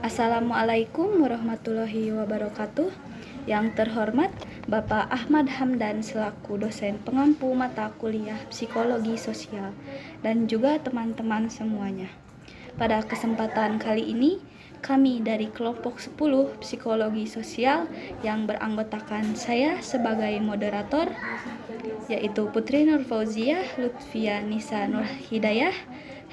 Assalamualaikum warahmatullahi wabarakatuh. Yang terhormat Bapak Ahmad Hamdan selaku dosen pengampu mata kuliah Psikologi Sosial dan juga teman-teman semuanya. Pada kesempatan kali ini, kami dari kelompok 10 Psikologi Sosial yang beranggotakan saya sebagai moderator, yaitu Putri Nur Fauziah, Lutfia Nisa Nur Hidayah,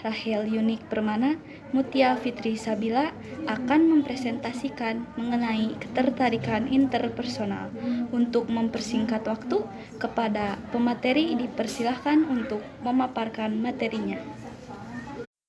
Rahel Yunik Permana, Mutia Fitri Sabila akan mempresentasikan mengenai ketertarikan interpersonal. Untuk mempersingkat waktu, kepada pemateri dipersilahkan untuk memaparkan materinya.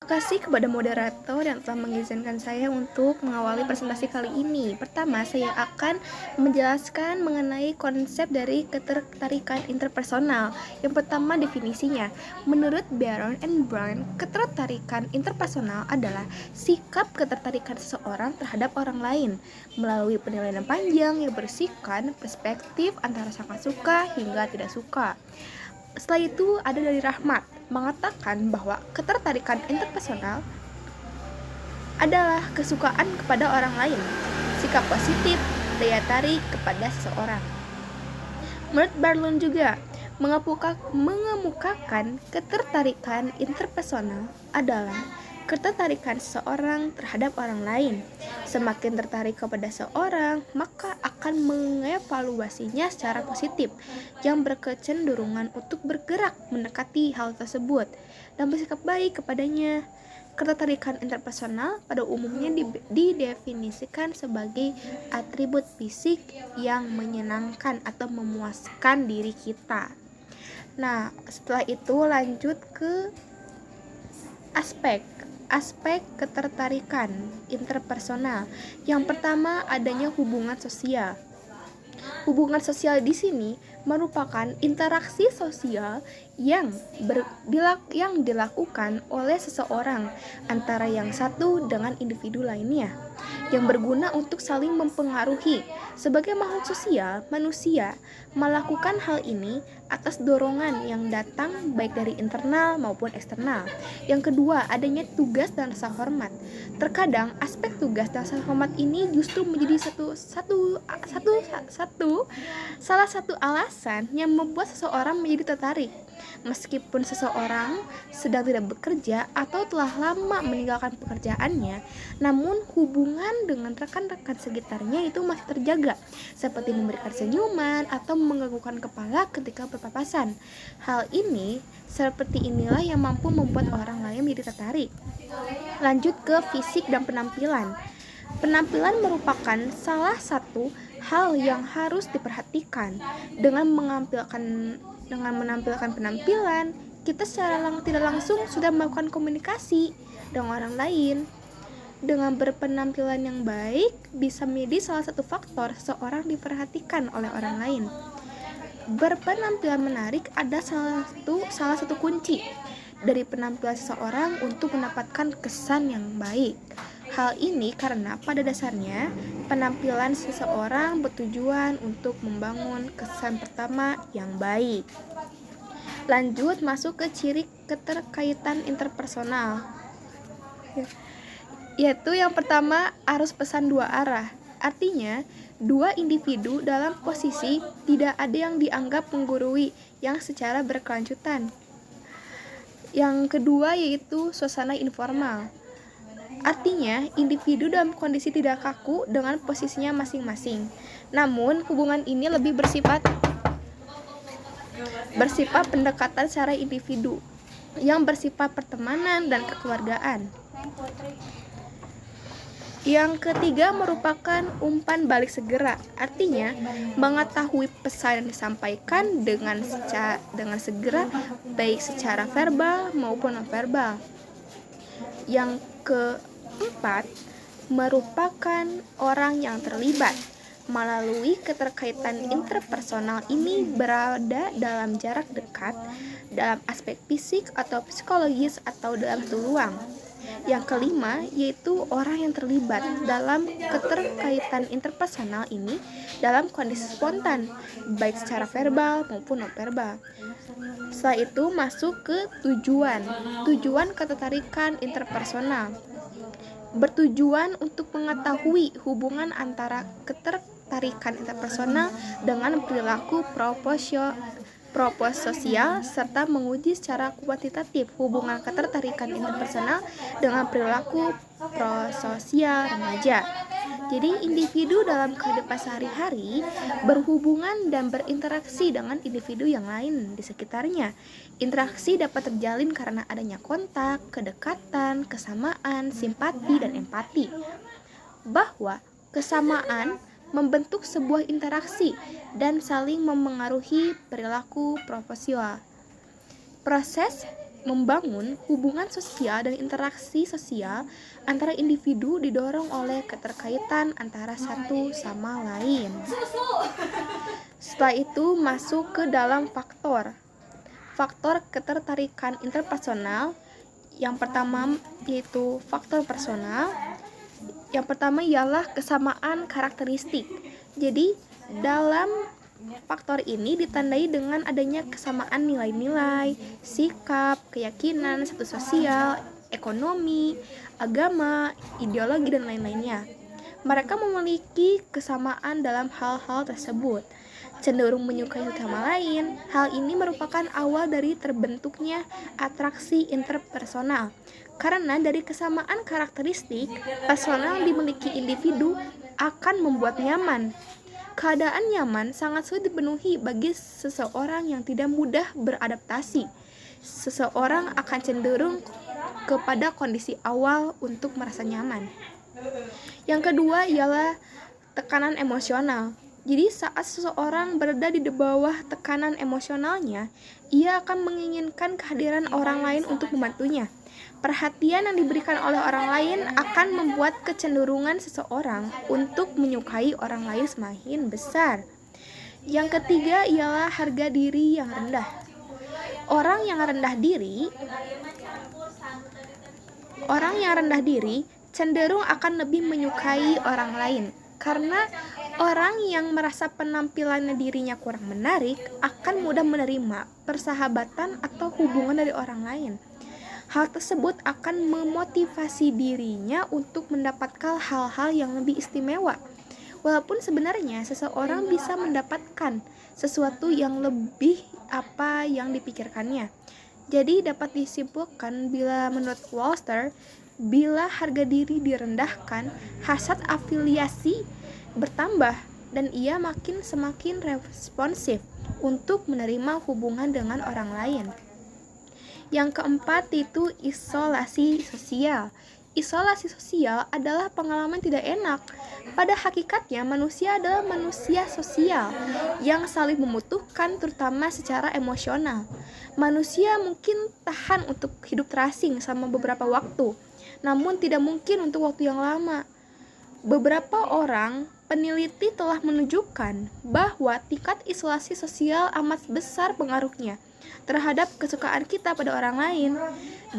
Terima kasih kepada moderator yang telah mengizinkan saya untuk mengawali presentasi kali ini. Pertama, saya akan menjelaskan mengenai konsep dari ketertarikan interpersonal. Yang pertama, definisinya. Menurut Baron and Brown, ketertarikan interpersonal adalah sikap ketertarikan seseorang terhadap orang lain melalui penilaian panjang yang berisikan perspektif antara sangat suka hingga tidak suka. Setelah itu ada dari Rahmat mengatakan bahwa ketertarikan interpersonal adalah kesukaan kepada orang lain, sikap positif, daya tarik kepada seseorang. Menurut Barlun juga mengemukakan ketertarikan interpersonal adalah ketertarikan seseorang terhadap orang lain. Semakin tertarik kepada seseorang, maka akan mengevaluasinya secara positif, yang berkecenderungan untuk bergerak mendekati hal tersebut dan bersikap baik kepadanya. Ketertarikan interpersonal pada umumnya didefinisikan sebagai atribut fisik yang menyenangkan atau memuaskan diri kita. Nah, setelah itu lanjut ke aspek ketertarikan interpersonal. Yang pertama, adanya hubungan sosial. Hubungan sosial di sini merupakan interaksi sosial yang dilakukan oleh seseorang antara yang satu dengan individu lainnya, yang berguna untuk saling mempengaruhi. Sebagai makhluk sosial, manusia melakukan hal ini atas dorongan yang datang baik dari internal maupun eksternal. Yang kedua, adanya tugas dan rasa hormat. Terkadang aspek tugas dan rasa hormat ini justru menjadi salah satu alasan yang membuat seseorang menjadi tertarik. Meskipun seseorang sedang tidak bekerja atau telah lama meninggalkan pekerjaannya, namun hubungan dengan rekan-rekan sekitarnya itu masih terjaga, seperti memberikan senyuman atau menganggukkan kepala ketika berpapasan. Hal ini seperti inilah yang mampu membuat orang lain menjadi tertarik. Lanjut ke fisik dan penampilan. Penampilan merupakan salah satu hal yang harus diperhatikan. Dengan menampilkan penampilan, kita secara tidak langsung sudah melakukan komunikasi dengan orang lain. Dengan berpenampilan yang baik bisa menjadi salah satu faktor seseorang diperhatikan oleh orang lain. Berpenampilan menarik ada salah satu kunci dari penampilan seseorang untuk mendapatkan kesan yang baik. Hal ini karena pada dasarnya penampilan seseorang bertujuan untuk membangun kesan pertama yang baik. Lanjut masuk ke ciri keterkaitan interpersonal, yaitu yang pertama arus pesan dua arah. Artinya, dua individu dalam posisi tidak ada yang dianggap menggurui yang secara berkelanjutan. Yang kedua yaitu suasana informal. Artinya, individu dalam kondisi tidak kaku dengan posisinya masing-masing. Namun, hubungan ini lebih bersifat pendekatan secara individu yang bersifat pertemanan dan kekeluargaan. Yang ketiga merupakan umpan balik segera. Artinya, mengetahui pesan yang disampaikan dengan segera, baik secara verbal maupun non-verbal. Yang keempat merupakan orang yang terlibat. Melalui keterkaitan interpersonal ini berada dalam jarak dekat, dalam aspek fisik atau psikologis atau dalam satu ruang. Yang kelima yaitu orang yang terlibat dalam keterkaitan interpersonal ini dalam kondisi spontan, baik secara verbal maupun non-verbal. Setelah itu masuk ke tujuan ketertarikan interpersonal. bertujuan untuk mengetahui hubungan antara ketertarikan interpersonal dengan perilaku propososial serta menguji secara kuantitatif hubungan ketertarikan interpersonal dengan perilaku prososial remaja. Jadi individu dalam kehidupan sehari-hari berhubungan dan berinteraksi dengan individu yang lain di sekitarnya. Interaksi dapat terjalin karena adanya kontak, kedekatan, kesamaan, simpati, dan empati. Bahwa kesamaan membentuk sebuah interaksi dan saling memengaruhi perilaku proposial. Proses membangun hubungan sosial dan interaksi sosial antara individu didorong oleh keterkaitan antara satu sama lain. Setelah itu masuk ke dalam faktor ketertarikan interpersonal. Yang pertama yaitu faktor personal. Yang pertama ialah kesamaan karakteristik. Jadi dalam faktor ini ditandai dengan adanya kesamaan nilai-nilai, sikap, keyakinan, status sosial, ekonomi, agama, ideologi, dan lain-lainnya. Mereka memiliki kesamaan dalam hal-hal tersebut, cenderung menyukai satu sama lain. Hal ini merupakan awal dari terbentuknya atraksi interpersonal. Karena dari kesamaan karakteristik personal yang dimiliki individu akan membuat nyaman. Keadaan nyaman sangat sulit dipenuhi bagi seseorang yang tidak mudah beradaptasi. Seseorang akan cenderung kepada kondisi awal untuk merasa nyaman. Yang kedua ialah tekanan emosional. Jadi saat seseorang berada di bawah tekanan emosionalnya, ia akan menginginkan kehadiran orang lain untuk membantunya. Perhatian yang diberikan oleh orang lain akan membuat kecenderungan seseorang untuk menyukai orang lain semakin besar. Yang ketiga ialah harga diri yang rendah. Orang yang rendah diri cenderung akan lebih menyukai orang lain. Karena orang yang merasa penampilan dirinya kurang menarik akan mudah menerima persahabatan atau hubungan dari orang lain. Hal tersebut akan memotivasi dirinya untuk mendapatkan hal-hal yang lebih istimewa. Walaupun sebenarnya seseorang bisa mendapatkan sesuatu yang lebih apa yang dipikirkannya. Jadi dapat disimpulkan bila menurut Walster, bila harga diri direndahkan, hasrat afiliasi bertambah dan ia semakin responsif untuk menerima hubungan dengan orang lain. Yang keempat itu isolasi sosial. Isolasi sosial adalah pengalaman tidak enak. Pada hakikatnya manusia adalah manusia sosial yang saling membutuhkan terutama secara emosional. Manusia mungkin tahan untuk hidup terasing selama beberapa waktu, namun tidak mungkin untuk waktu yang lama. Beberapa orang peneliti telah menunjukkan bahwa tingkat isolasi sosial amat besar pengaruhnya terhadap kesukaan kita pada orang lain.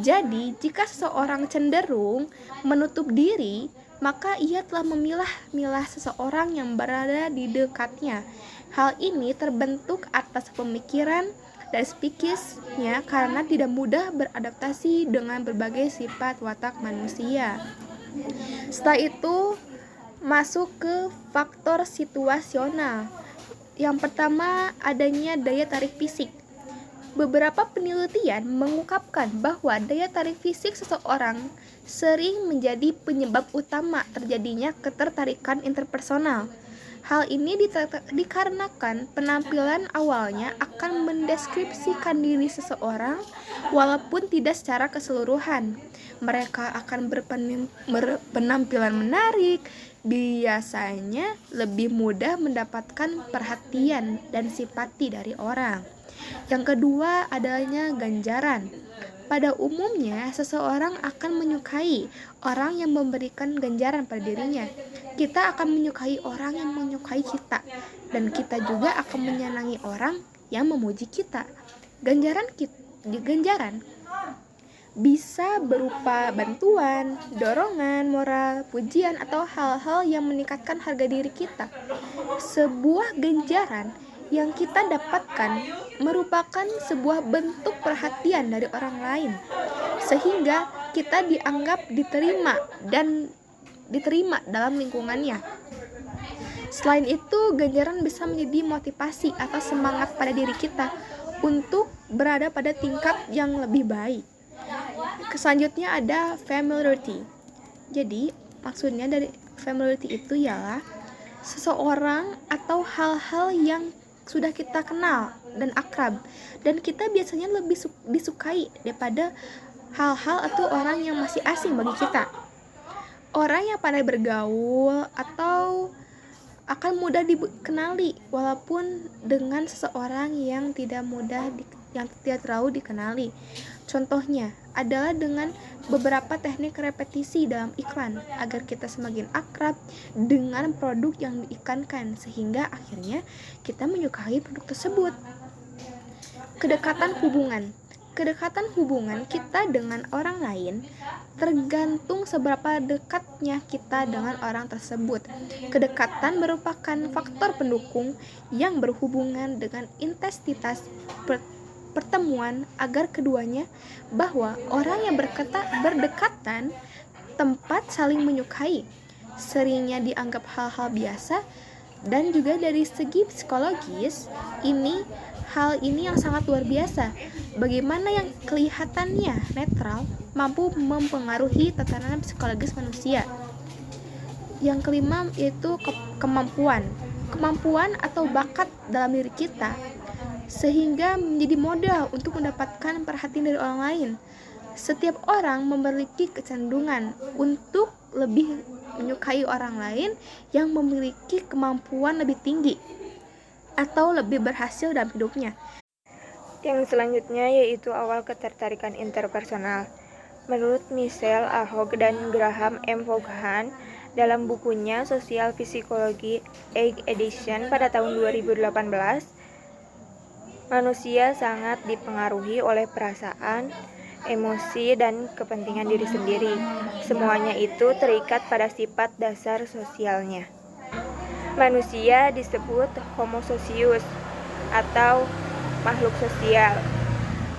Jadi, jika seseorang cenderung menutup diri, maka ia telah memilah-milah seseorang yang berada di dekatnya. Hal ini terbentuk atas pemikiran dan psikisnya karena tidak mudah beradaptasi dengan berbagai sifat watak manusia. Setelah itu, masuk ke faktor situasional. Yang pertama, adanya daya tarik fisik. Beberapa penelitian mengungkapkan bahwa daya tarik fisik seseorang sering menjadi penyebab utama terjadinya ketertarikan interpersonal. Hal ini dikarenakan penampilan awalnya akan mendeskripsikan diri seseorang walaupun tidak secara keseluruhan. Mereka akan berpenampilan menarik, biasanya lebih mudah mendapatkan perhatian dan simpati dari orang. Yang kedua, adanya ganjaran. Pada umumnya, seseorang akan menyukai orang yang memberikan ganjaran pada dirinya. Kita akan menyukai orang yang menyukai kita, dan kita juga akan menyenangi orang yang memuji kita. Ganjaran bisa berupa bantuan, dorongan, moral, pujian, atau hal-hal yang meningkatkan harga diri kita. Sebuah ganjaran yang kita dapatkan merupakan sebuah bentuk perhatian dari orang lain, sehingga kita dianggap diterima dalam lingkungannya. Selain itu, ganjaran bisa menjadi motivasi atau semangat pada diri kita untuk berada pada tingkat yang lebih baik. Selanjutnya ada familiarity. Jadi, maksudnya dari familiarity itu ialah seseorang atau hal-hal yang sudah kita kenal dan akrab, dan kita biasanya lebih disukai daripada hal-hal atau orang yang masih asing bagi kita. Orang yang pandai bergaul atau akan mudah dikenali, walaupun dengan seseorang yang tidak terlalu dikenali. Contohnya adalah dengan beberapa teknik repetisi dalam iklan agar kita semakin akrab dengan produk yang diiklankan, sehingga akhirnya kita menyukai produk tersebut. Kedekatan hubungan kita dengan orang lain tergantung seberapa dekatnya kita dengan orang tersebut. Kedekatan merupakan faktor pendukung yang berhubungan dengan intensitas pertemuan agar keduanya, bahwa orang yang berdekatan tempat saling menyukai seringnya dianggap hal-hal biasa, dan juga dari segi psikologis hal ini yang sangat luar biasa. Bagaimana yang kelihatannya netral mampu mempengaruhi tatanan psikologis manusia. Yang kelima yaitu kemampuan atau bakat dalam diri kita, sehingga menjadi modal untuk mendapatkan perhatian dari orang lain. Setiap orang memiliki kecenderungan untuk lebih menyukai orang lain yang memiliki kemampuan lebih tinggi atau lebih berhasil dalam hidupnya. Yang selanjutnya yaitu awal ketertarikan interpersonal. Menurut Michelle Ahog dan Graham M. Vaughan dalam bukunya Social Psychology 8th Edition pada tahun 2018, manusia sangat dipengaruhi oleh perasaan, emosi, dan kepentingan diri sendiri. Semuanya itu terikat pada sifat dasar sosialnya. Manusia disebut Homo socius atau makhluk sosial.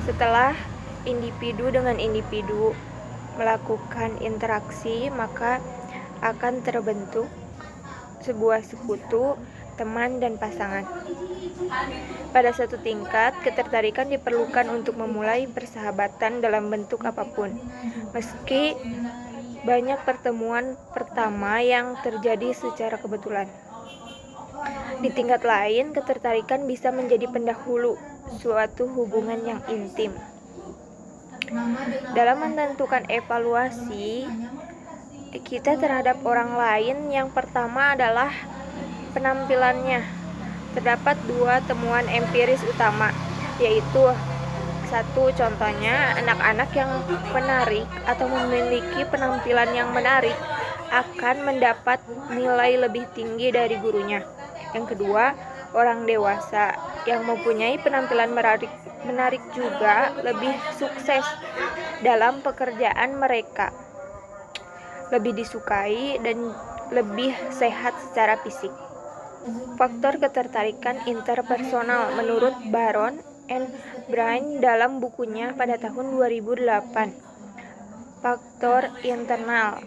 Setelah individu dengan individu melakukan interaksi, maka akan terbentuk sebuah sekutu, teman, dan pasangan. Pada suatu tingkat, ketertarikan diperlukan untuk memulai persahabatan dalam bentuk apapun. Meski banyak pertemuan pertama yang terjadi secara kebetulan. Di tingkat lain, ketertarikan bisa menjadi pendahulu suatu hubungan yang intim. Dalam menentukan evaluasi kita terhadap orang lain, yang pertama adalah penampilannya. Terdapat dua temuan empiris utama, yaitu satu, contohnya anak-anak yang menarik atau memiliki penampilan yang menarik akan mendapat nilai lebih tinggi dari gurunya. Yang kedua, orang dewasa yang mempunyai penampilan menarik juga lebih sukses dalam pekerjaan mereka, lebih disukai, dan lebih sehat secara fisik. Faktor ketertarikan interpersonal menurut Baron and Brine dalam bukunya pada tahun 2008. Faktor internal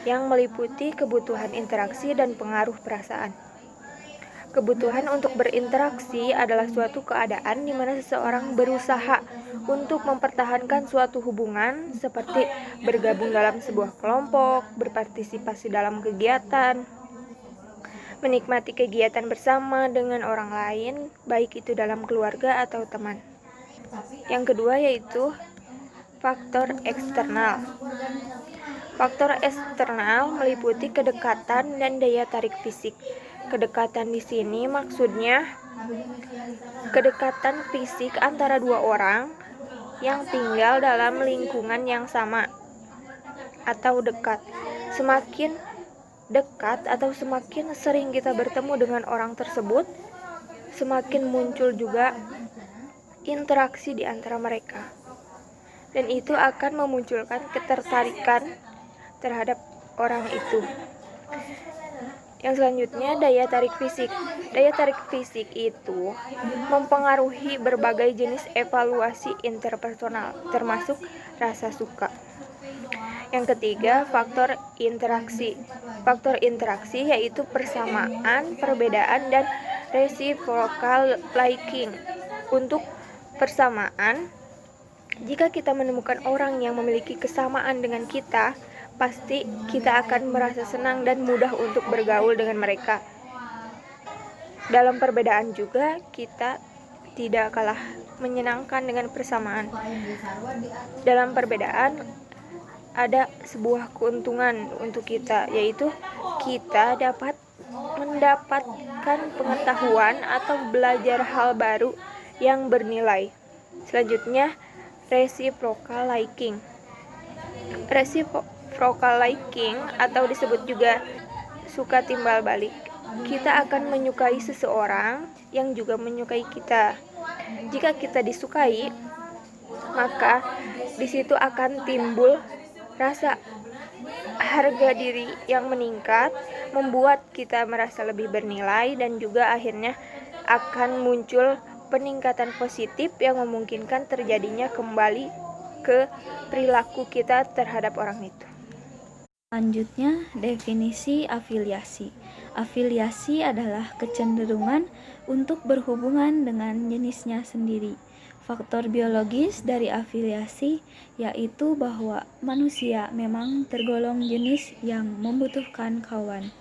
yang meliputi kebutuhan interaksi dan pengaruh perasaan. Kebutuhan untuk berinteraksi adalah suatu keadaan di mana seseorang berusaha untuk mempertahankan suatu hubungan, seperti bergabung dalam sebuah kelompok, berpartisipasi dalam kegiatan, menikmati kegiatan bersama dengan orang lain, baik itu dalam keluarga atau teman. Yang kedua yaitu faktor eksternal. Faktor eksternal meliputi kedekatan dan daya tarik fisik. Kedekatan di sini maksudnya kedekatan fisik antara dua orang yang tinggal dalam lingkungan yang sama atau dekat. Semakin dekat atau semakin sering kita bertemu dengan orang tersebut, semakin muncul juga interaksi di antara mereka. Dan itu akan memunculkan ketertarikan terhadap orang itu. Yang selanjutnya, daya tarik fisik. Daya tarik fisik itu mempengaruhi berbagai jenis evaluasi interpersonal, termasuk rasa suka. Yang ketiga, faktor interaksi. Faktor interaksi yaitu persamaan, perbedaan, dan reciprocal liking. Untuk persamaan, jika kita menemukan orang yang memiliki kesamaan dengan kita, pasti kita akan merasa senang dan mudah untuk bergaul dengan mereka. Dalam perbedaan juga, kita tidak kalah menyenangkan dengan persamaan. Dalam perbedaan, ada sebuah keuntungan untuk kita, yaitu kita dapat mendapatkan pengetahuan atau belajar hal baru yang bernilai. Selanjutnya, reciprocal liking. Reciprocal liking atau disebut juga suka timbal balik. Kita akan menyukai seseorang yang juga menyukai kita. Jika kita disukai, maka di situ akan timbul rasa harga diri yang meningkat, membuat kita merasa lebih bernilai, dan juga akhirnya akan muncul peningkatan positif yang memungkinkan terjadinya kembali ke perilaku kita terhadap orang itu. Selanjutnya, definisi afiliasi. Afiliasi adalah kecenderungan untuk berhubungan dengan jenisnya sendiri. Faktor biologis dari afiliasi yaitu bahwa manusia memang tergolong jenis yang membutuhkan kawan.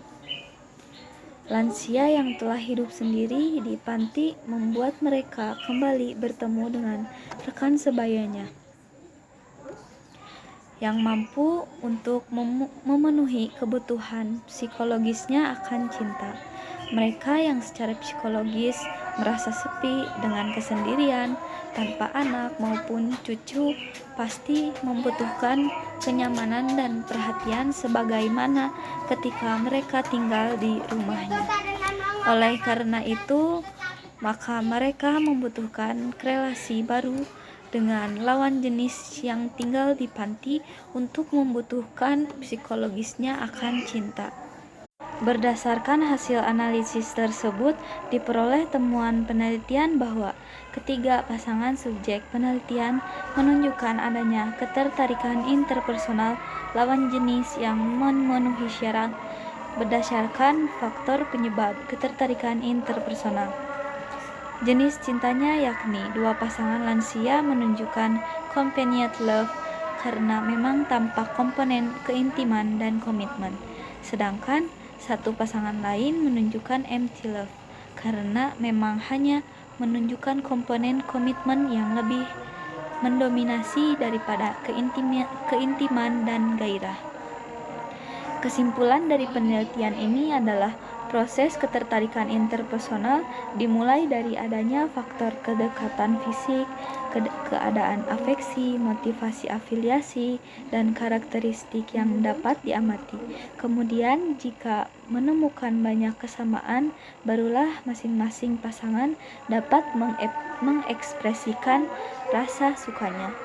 Lansia yang telah hidup sendiri di panti membuat mereka kembali bertemu dengan rekan sebayanya yang mampu untuk memenuhi kebutuhan psikologisnya akan cinta. Mereka yang secara psikologis merasa sepi dengan kesendirian, tanpa anak maupun cucu, pasti membutuhkan kenyamanan dan perhatian sebagaimana ketika mereka tinggal di rumahnya. Oleh karena itu, maka mereka membutuhkan relasi baru dengan lawan jenis yang tinggal di panti untuk membutuhkan psikologisnya akan cinta. Berdasarkan hasil analisis tersebut, diperoleh temuan penelitian bahwa ketiga pasangan subjek penelitian menunjukkan adanya ketertarikan interpersonal lawan jenis yang memenuhi syarat berdasarkan faktor penyebab ketertarikan interpersonal. Jenis cintanya yakni dua pasangan lansia menunjukkan companionate love karena memang tampak komponen keintiman dan komitmen, sedangkan satu pasangan lain menunjukkan empty love karena memang hanya menunjukkan komponen komitmen yang lebih mendominasi daripada keintiman dan gairah. Kesimpulan dari penelitian ini adalah proses ketertarikan interpersonal dimulai dari adanya faktor kedekatan fisik, keadaan afeksi, motivasi afiliasi, dan karakteristik yang dapat diamati. Kemudian, jika menemukan banyak kesamaan, barulah masing-masing pasangan dapat mengekspresikan rasa sukanya.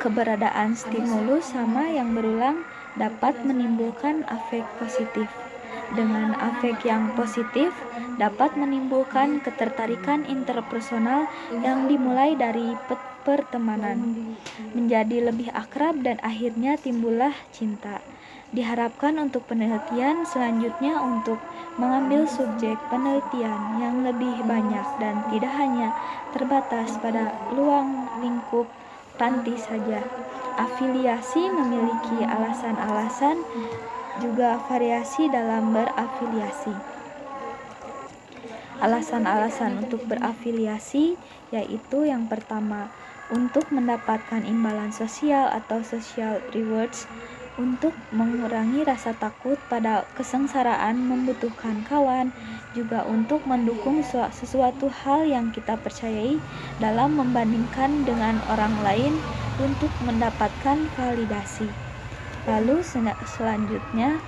Keberadaan stimulus sama yang berulang dapat menimbulkan afek positif. Dengan afek yang positif dapat menimbulkan ketertarikan interpersonal yang dimulai dari pertemanan, menjadi lebih akrab dan akhirnya timbullah cinta. Diharapkan untuk penelitian selanjutnya untuk mengambil subjek penelitian yang lebih banyak dan tidak hanya terbatas pada ruang lingkup panti saja. Afiliasi memiliki alasan-alasan juga variasi dalam berafiliasi. Alasan-alasan untuk berafiliasi yaitu yang pertama, untuk mendapatkan imbalan sosial atau social rewards, untuk mengurangi rasa takut pada kesengsaraan membutuhkan kawan, juga untuk mendukung sesuatu hal yang kita percayai dalam membandingkan dengan orang lain untuk mendapatkan validasi. Lalu selanjutnya,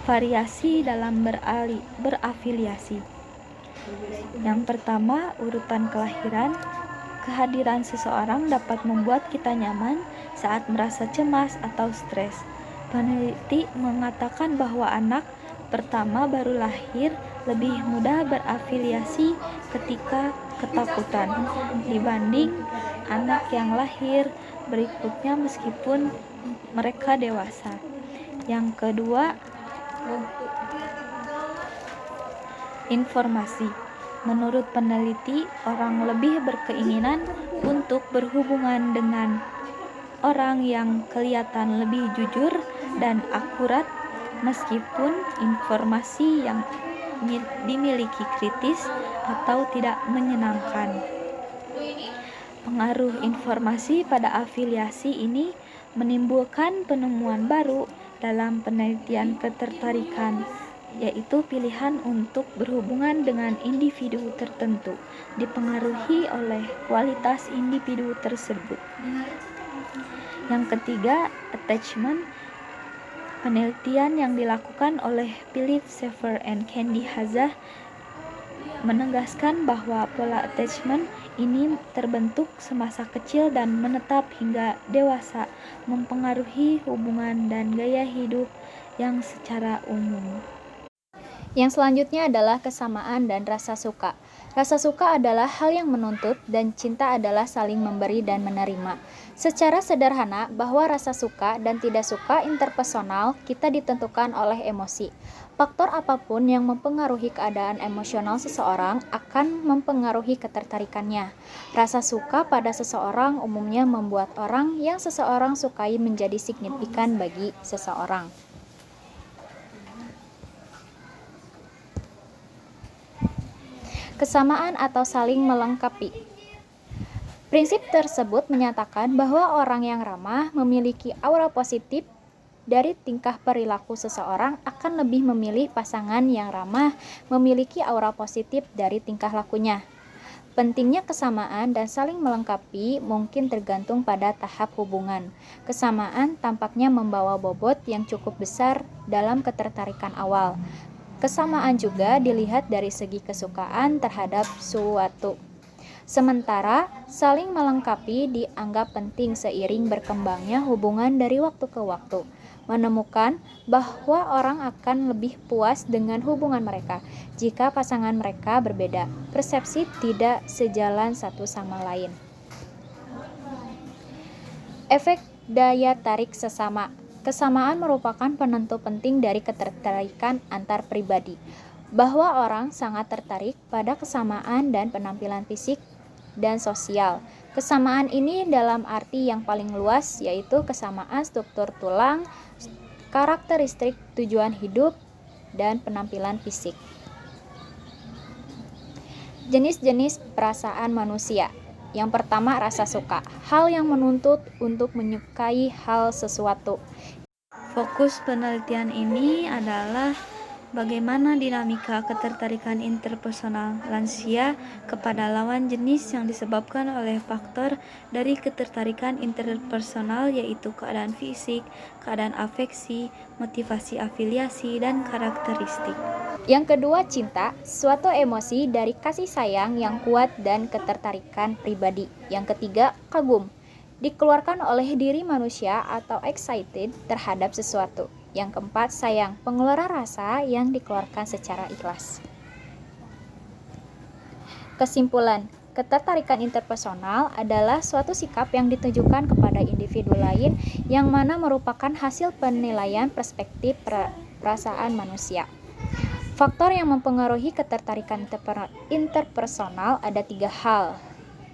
variasi dalam berafiliasi. Yang pertama, urutan kelahiran. Kehadiran seseorang dapat membuat kita nyaman saat merasa cemas atau stres. Peneliti mengatakan bahwa anak pertama baru lahir lebih mudah berafiliasi ketika ketakutan dibanding anak yang lahir berikutnya meskipun mereka dewasa. Yang kedua, informasi. Menurut peneliti, orang lebih berkeinginan untuk berhubungan dengan orang yang kelihatan lebih jujur dan akurat meskipun informasi yang dimiliki kritis atau tidak menyenangkan. Pengaruh informasi pada afiliasi ini menimbulkan penemuan baru dalam penelitian ketertarikan, yaitu pilihan untuk berhubungan dengan individu tertentu dipengaruhi oleh kualitas individu tersebut. Yang ketiga, attachment. Penelitian yang dilakukan oleh Philip Schaeffer and Candy Hazah menegaskan bahwa pola attachment ini terbentuk semasa kecil dan menetap hingga dewasa, mempengaruhi hubungan dan gaya hidup yang secara umum. Yang selanjutnya adalah kesamaan dan rasa suka. Rasa suka adalah hal yang menuntut dan cinta adalah saling memberi dan menerima. Secara sederhana, bahwa rasa suka dan tidak suka interpersonal kita ditentukan oleh emosi. Faktor apapun yang mempengaruhi keadaan emosional seseorang akan mempengaruhi ketertarikannya. Rasa suka pada seseorang umumnya membuat orang yang seseorang sukai menjadi signifikan bagi seseorang. Kesamaan atau saling melengkapi. Prinsip tersebut menyatakan bahwa orang yang ramah memiliki aura positif dari tingkah perilaku seseorang akan lebih memilih pasangan yang ramah memiliki aura positif dari tingkah lakunya. Pentingnya kesamaan dan saling melengkapi mungkin tergantung pada tahap hubungan. Kesamaan tampaknya membawa bobot yang cukup besar dalam ketertarikan awal. Kesamaan juga dilihat dari segi kesukaan terhadap suatu. Sementara saling melengkapi dianggap penting seiring berkembangnya hubungan dari waktu ke waktu, menemukan bahwa orang akan lebih puas dengan hubungan mereka jika pasangan mereka berbeda, persepsi tidak sejalan satu sama lain. Efek daya tarik sesama. Kesamaan merupakan penentu penting dari ketertarikan antar pribadi, bahwa orang sangat tertarik pada kesamaan dan penampilan fisik dan sosial. Kesamaan ini dalam arti yang paling luas yaitu kesamaan struktur tulang, karakteristik tujuan hidup, dan penampilan fisik. Jenis-jenis perasaan manusia. Yang pertama, rasa suka, hal yang menuntut untuk menyukai hal sesuatu. Fokus penelitian ini adalah bagaimana dinamika ketertarikan interpersonal lansia kepada lawan jenis yang disebabkan oleh faktor dari ketertarikan interpersonal yaitu keadaan fisik, keadaan afeksi, motivasi afiliasi, dan karakteristik. Yang kedua, cinta, suatu emosi dari kasih sayang yang kuat dan ketertarikan pribadi. Yang ketiga, kagum, dikeluarkan oleh diri manusia atau excited terhadap sesuatu. Yang keempat, sayang, pengeluaran rasa yang dikeluarkan secara ikhlas. Kesimpulan, ketertarikan interpersonal adalah suatu sikap yang ditujukan kepada individu lain yang mana merupakan hasil penilaian perspektif perasaan manusia. Faktor yang mempengaruhi ketertarikan interpersonal ada 3 hal.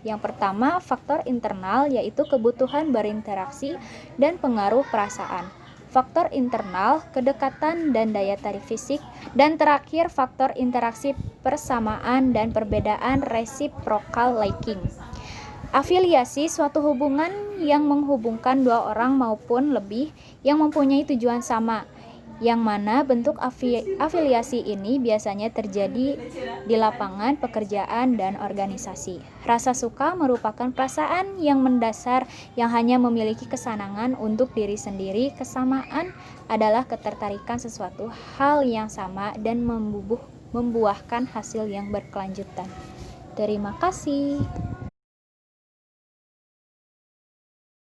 Yang pertama, faktor internal yaitu kebutuhan berinteraksi dan pengaruh perasaan. Faktor internal, kedekatan dan daya tarik fisik. Dan terakhir, faktor interaksi persamaan dan perbedaan reciprocal liking. Afiliasi, suatu hubungan yang menghubungkan 2 orang maupun lebih yang mempunyai tujuan sama, yang mana bentuk afiliasi ini biasanya terjadi di lapangan pekerjaan dan organisasi. Rasa suka merupakan perasaan yang mendasar yang hanya memiliki kesenangan untuk diri sendiri. Kesamaan adalah ketertarikan sesuatu hal yang sama dan membuahkan hasil yang berkelanjutan. Terima kasih.